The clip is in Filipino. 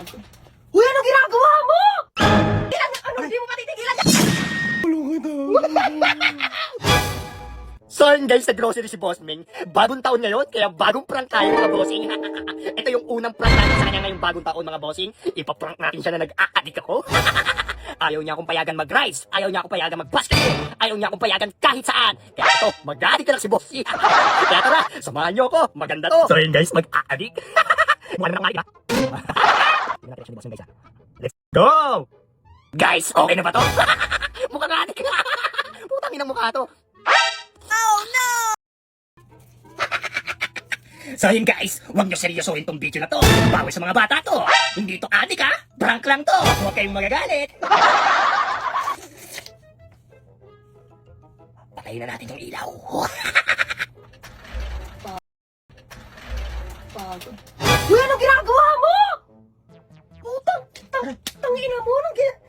Uy, ano ginagawa mo? Ano, hindi mo matitigilan yan? So yun guys, sa grocery si Boss Ming. Bagong taon ngayon, kaya bagong prank tayo mga bossing. Ito yung unang prank natin sa kanya ngayong bagong taon mga bossing. Ipaprank natin siya na nag-a-addict ako. Ayaw niya akong payagan mag-rice, ayaw niya akong payagan mag-basketball, ayaw niya akong payagan kahit saan. Kaya ito, mag-a-addict ka lang si Bossing. Kaya tara, samahan niyo ako, maganda to. So yun guys, mag-a-addict. Mukha naman nga, diba? Hindi natin si Bossing guys ha. Let's go! Guys, okay na ba to? Mukhang addict. Putang inang mukha to. So yun guys, huwag nyo seryosohin tong video na to. Bawal sa mga bata to. Hindi to adik ha, prank lang to. Huwag kayong magagalit. Patayin na natin yung ilaw. Uy, ano ginagawa mo? Tangina mo, anong ginagawa?